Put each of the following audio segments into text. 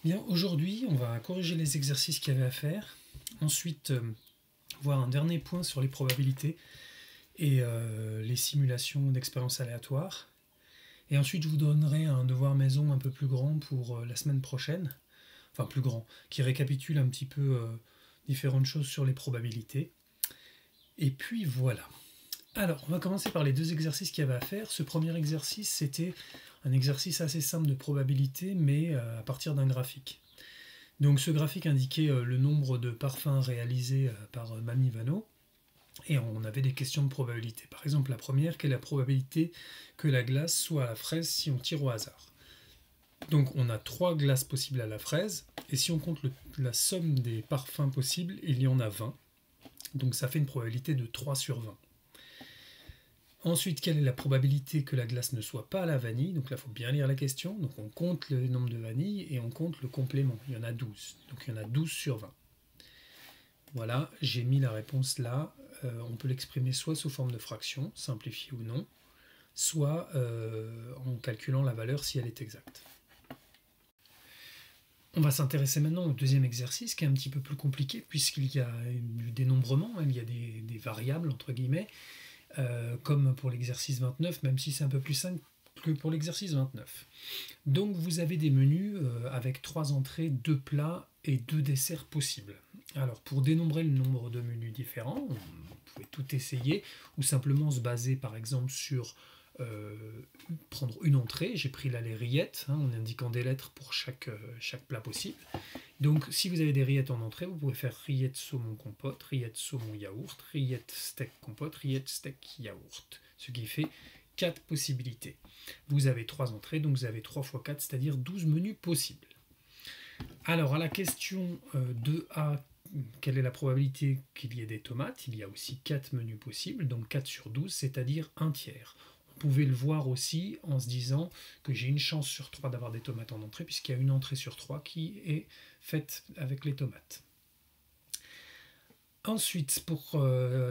Bien, aujourd'hui, on va corriger les exercices qu'il y avait à faire. Ensuite, voir un dernier point sur les probabilités et les simulations d'expériences aléatoires. Et ensuite, je vous donnerai un devoir maison un peu plus grand pour la semaine prochaine. Enfin, plus grand, qui récapitule un petit peu différentes choses sur les probabilités. Et puis voilà. Alors, on va commencer par les deux exercices qu'il y avait à faire. Ce premier exercice, c'était un exercice assez simple de probabilité, mais à partir d'un graphique. Donc ce graphique indiquait le nombre de parfums réalisés par Mamie Vano, et on avait des questions de probabilité. Par exemple, la première, quelle est la probabilité que la glace soit à la fraise si on tire au hasard? Donc on a 3 glaces possibles à la fraise, et si on compte la somme des parfums possibles, il y en a 20. Donc ça fait une probabilité de 3 sur 20. Ensuite, quelle est la probabilité que la glace ne soit pas à la vanille? Donc là, il faut bien lire la question. Donc on compte le nombre de vanilles et on compte le complément. Il y en a 12. Donc il y en a 12 sur 20. Voilà, j'ai mis la réponse là. On peut l'exprimer soit sous forme de fraction, simplifiée ou non, soit en calculant la valeur si elle est exacte. On va s'intéresser maintenant au deuxième exercice qui est un petit peu plus compliqué puisqu'il y a du dénombrement, il y a des variables entre guillemets, comme pour l'exercice 29, même si c'est un peu plus simple que pour l'exercice 29. Donc vous avez des menus avec 3 entrées, 2 plats et 2 desserts possibles. Alors pour dénombrer le nombre de menus différents, vous pouvez tout essayer ou simplement se baser par exemple sur prendre une entrée. J'ai pris là les rillettes, en indiquant des lettres pour chaque plat possible. Donc si vous avez des rillettes en entrée, vous pouvez faire rillettes saumon compote, rillettes saumon yaourt, rillettes steak compote, rillettes steak yaourt, ce qui fait 4 possibilités. Vous avez 3 entrées, donc vous avez 3 fois 4, c'est-à-dire 12 menus possibles. Alors à la question 2A, quelle est la probabilité qu'il y ait des tomates? Il y a aussi 4 menus possibles, donc 4 sur 12, c'est-à-dire un tiers. Vous pouvez le voir aussi en se disant que j'ai une chance sur 3 d'avoir des tomates en entrée, puisqu'il y a une entrée sur 3 qui est faite avec les tomates. Ensuite, pour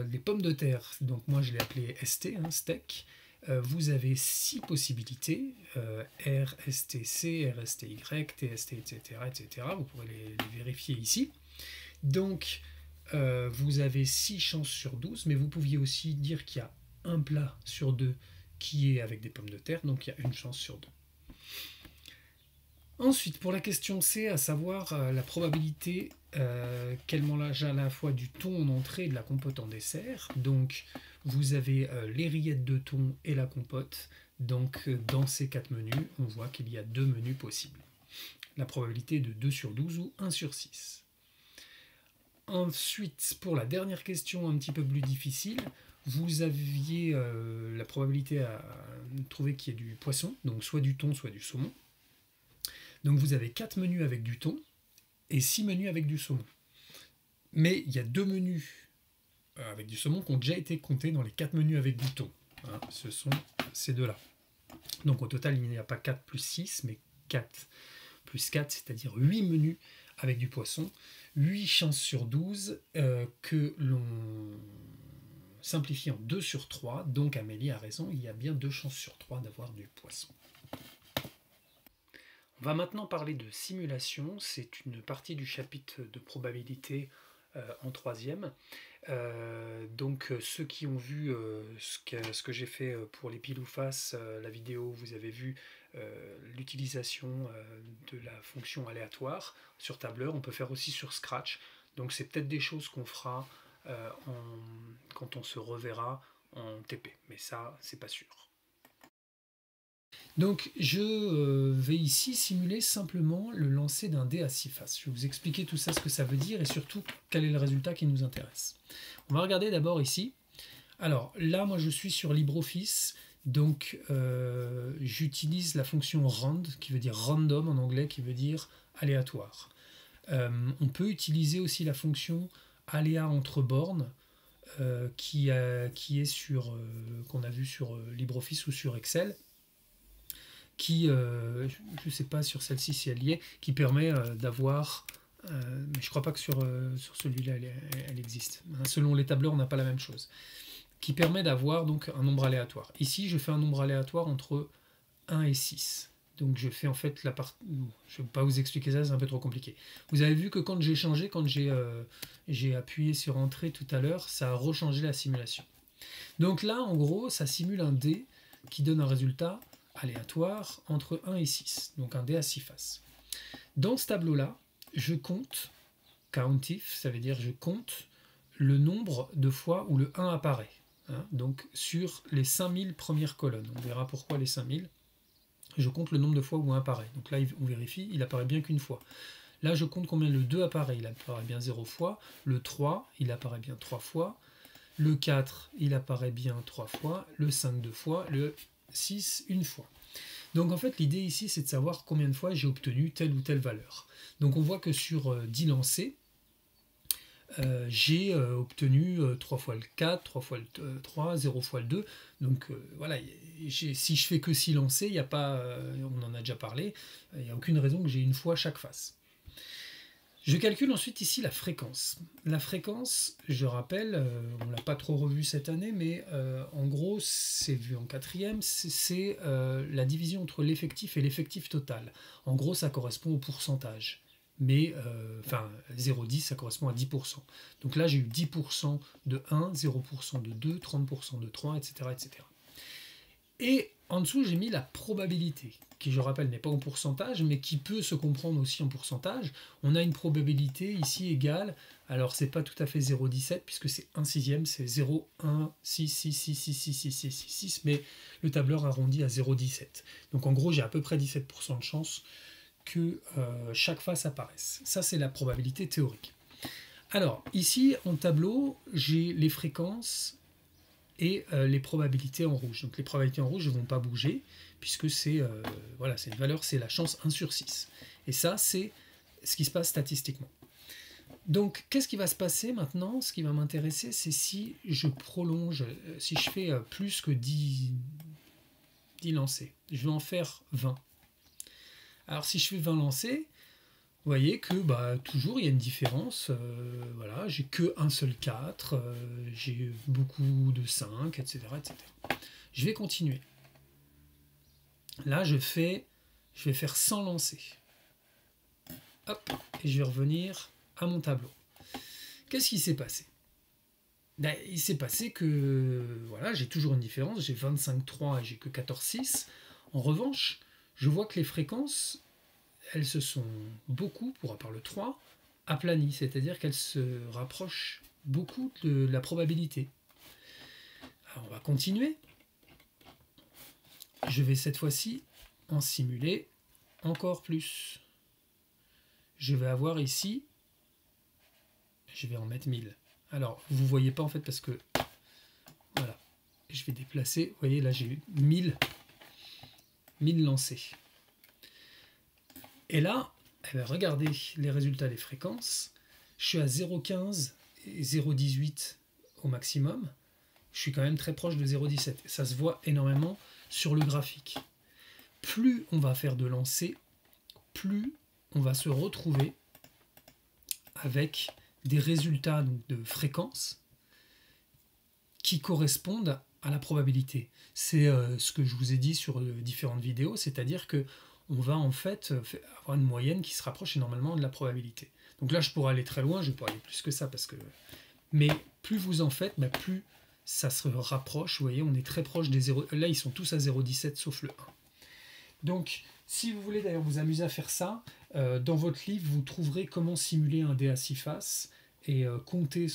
les pommes de terre, donc moi je l'ai appelé ST, steak, vous avez 6 possibilités, R, ST, C, R, ST, Y, T, ST, etc., etc. Vous pourrez les vérifier ici. Donc, vous avez 6 chances sur 12, mais vous pouviez aussi dire qu'il y a un plat sur 2 qui est avec des pommes de terre, donc il y a une chance sur 2. Ensuite, pour la question C, à savoir la probabilité qu'elle mange à la fois du thon en entrée et de la compote en dessert. Donc, vous avez les rillettes de thon et la compote. Donc, dans ces 4 menus, on voit qu'il y a 2 menus possibles. La probabilité est de 2 sur 12 ou 1 sur 6. Ensuite, pour la dernière question un petit peu plus difficile, vous aviez la probabilité à trouver qu'il y ait du poisson, donc soit du thon, soit du saumon. Donc vous avez 4 menus avec du thon et 6 menus avec du saumon. Mais il y a 2 menus avec du saumon qui ont déjà été comptés dans les 4 menus avec du thon. Ce sont ces deux-là. Donc au total, il n'y a pas 4 plus 6, mais 4 plus 4, c'est-à-dire 8 menus avec du poisson. 8 chances sur 12 que l'on simplifie en 2 sur 3. Donc Amélie a raison, il y a bien 2 chances sur 3 d'avoir du poisson. On va maintenant parler de simulation, c'est une partie du chapitre de probabilité en 3e. Donc ceux qui ont vu ce que j'ai fait pour les piles ou face, la vidéo, vous avez vu l'utilisation de la fonction aléatoire sur tableur. On peut faire aussi sur Scratch, donc c'est peut-être des choses qu'on fera quand on se reverra en TP, mais ça c'est pas sûr. Donc je vais ici simuler simplement le lancer d'un dé à 6 faces. Je vais vous expliquer tout ça, ce que ça veut dire et surtout quel est le résultat qui nous intéresse. On va regarder d'abord ici. Alors là, moi je suis sur LibreOffice, donc j'utilise la fonction rand, qui veut dire random en anglais, qui veut dire aléatoire. On peut utiliser aussi la fonction aléa entre bornes, qui est sur qu'on a vu sur LibreOffice ou sur Excel, qui, je ne sais pas sur celle-ci si elle y est, qui permet d'avoir, mais je ne crois pas que sur celui-là elle existe. Selon les tableurs, on n'a pas la même chose. Qui permet d'avoir donc un nombre aléatoire. Ici, je fais un nombre aléatoire entre 1 et 6. Donc je fais en fait la partie... Je ne vais pas vous expliquer ça, c'est un peu trop compliqué. Vous avez vu que quand j'ai changé, quand j'ai appuyé sur Entrée tout à l'heure, ça a rechangé la simulation. Donc là, en gros, ça simule un dé qui donne un résultat aléatoire entre 1 et 6. Donc un dé à 6 faces. Dans ce tableau-là, je compte, count if, ça veut dire je compte le nombre de fois où le 1 apparaît. Hein, donc sur les 5000 premières colonnes. On verra pourquoi les 5000. Je compte le nombre de fois où 1 apparaît. Donc là, on vérifie, il apparaît bien qu'une fois. Là, je compte combien le 2 apparaît. Il apparaît bien 0 fois. Le 3, il apparaît bien 3 fois. Le 4, il apparaît bien 3 fois. Le 5, 2 fois. Le 6, une fois. Donc en fait, l'idée ici, c'est de savoir combien de fois j'ai obtenu telle ou telle valeur. Donc on voit que sur 10 lancers, j'ai obtenu 3 fois le 4, 3 fois le 3, 0 fois le 2. Donc voilà, si je fais que 6 lancers, il n'y a pas, on en a déjà parlé, il n'y a aucune raison que j'ai une fois chaque face. Je calcule ensuite ici la fréquence. La fréquence, je rappelle, on ne l'a pas trop revu cette année, mais en gros, c'est vu en quatrième, c'est la division entre l'effectif et l'effectif total. En gros, ça correspond au pourcentage. Mais, enfin, 0,10, ça correspond à 10%. Donc là, j'ai eu 10% de 1, 0% de 2, 30% de 3, etc., etc. Et en dessous, j'ai mis la probabilité, qui, je rappelle, n'est pas en pourcentage, mais qui peut se comprendre aussi en pourcentage. On a une probabilité ici égale, alors c'est pas tout à fait 0,17, puisque c'est 1 sixième, c'est 0,166666666, mais le tableur arrondit à 0,17. Donc en gros, j'ai à peu près 17% de chance que chaque face apparaisse. Ça, c'est la probabilité théorique. Alors, ici, en tableau, j'ai les fréquences et les probabilités en rouge. Donc les probabilités en rouge ne vont pas bouger, puisque c'est voilà, c'est une valeur, c'est la chance 1 sur 6. Et ça, c'est ce qui se passe statistiquement. Donc, qu'est-ce qui va se passer maintenant? Ce qui va m'intéresser, c'est si je prolonge, si je fais plus que 10 lancers. Je vais en faire 20. Alors, si je fais 20 lancers, vous voyez que toujours il y a une différence. Voilà, j'ai que un seul 4, j'ai beaucoup de 5, etc., etc. Je vais continuer. Là, je vais faire 100 lancers. Hop, et je vais revenir à mon tableau. Qu'est-ce qui s'est passé? Il s'est passé que voilà, j'ai toujours une différence. J'ai 25,3 et j'ai que 14,6. En revanche, je vois que les fréquences, elles se sont beaucoup, pour à part le 3, aplanies, c'est-à-dire qu'elles se rapprochent beaucoup de la probabilité. Alors on va continuer. Je vais cette fois-ci en simuler encore plus. Je vais avoir ici, je vais en mettre 1000. Alors, vous ne voyez pas en fait parce que, voilà, je vais déplacer, vous voyez là j'ai eu 1000 lancés. Et là, eh bien, regardez les résultats des fréquences. Je suis à 0,15 et 0,18 au maximum. Je suis quand même très proche de 0,17. Ça se voit énormément sur le graphique. Plus on va faire de lancers, plus on va se retrouver avec des résultats donc, de fréquences qui correspondent à la probabilité. C'est ce que je vous ai dit sur différentes vidéos, c'est-à-dire que on va en fait avoir une moyenne qui se rapproche énormément de la probabilité. Donc là, je pourrais aller très loin, je pourrais aller plus que ça, parce que... Mais plus vous en faites, plus ça se rapproche. Vous voyez, on est très proche des 0... Là, ils sont tous à 0,17, sauf le 1. Donc, si vous voulez d'ailleurs vous amuser à faire ça, dans votre livre, vous trouverez comment simuler un dé à 6 faces et compter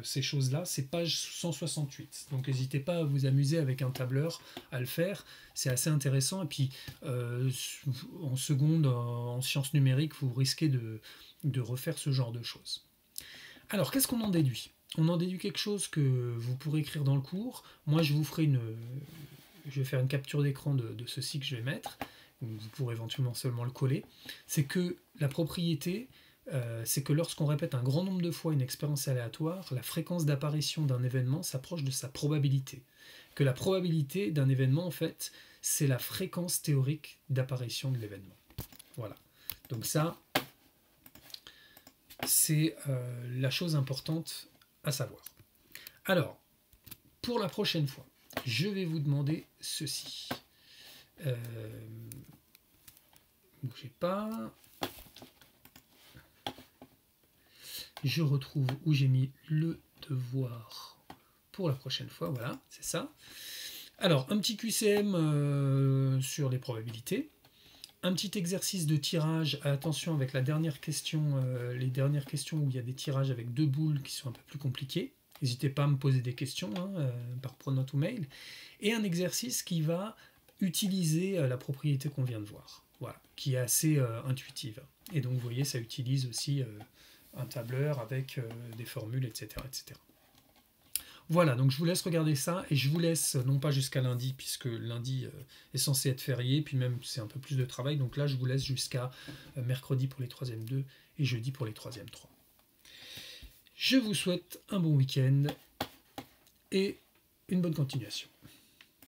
ces choses-là. C'est page 168. Donc, n'hésitez pas à vous amuser avec un tableur à le faire. C'est assez intéressant. Et puis, en seconde, en sciences numériques, vous risquez de refaire ce genre de choses. Alors, qu'est-ce qu'on en déduit? On en déduit quelque chose que vous pourrez écrire dans le cours. Moi, je vais faire une capture d'écran de ceci que je vais mettre. Vous pourrez éventuellement seulement le coller. C'est que la propriété, c'est que lorsqu'on répète un grand nombre de fois une expérience aléatoire, la fréquence d'apparition d'un événement s'approche de sa probabilité. Que la probabilité d'un événement, en fait, c'est la fréquence théorique d'apparition de l'événement. Voilà. Donc ça, c'est la chose importante à savoir. Alors, pour la prochaine fois, je vais vous demander ceci. bougez pas. Je retrouve où j'ai mis le devoir pour la prochaine fois, voilà, c'est ça. Alors, un petit QCM sur les probabilités. Un petit exercice de tirage, attention avec la dernière question, les dernières questions où il y a des tirages avec 2 boules qui sont un peu plus compliquées. N'hésitez pas à me poser des questions par pronote ou mail. Et un exercice qui va utiliser la propriété qu'on vient de voir, voilà, qui est assez intuitive. Et donc vous voyez, ça utilise aussi un tableur avec des formules, etc., etc. Voilà, donc je vous laisse regarder ça, et je vous laisse, non pas jusqu'à lundi, puisque lundi est censé être férié, puis même c'est un peu plus de travail, donc là je vous laisse jusqu'à mercredi pour les 3e 2 et jeudi pour les 3e 3. Je vous souhaite un bon week-end et une bonne continuation.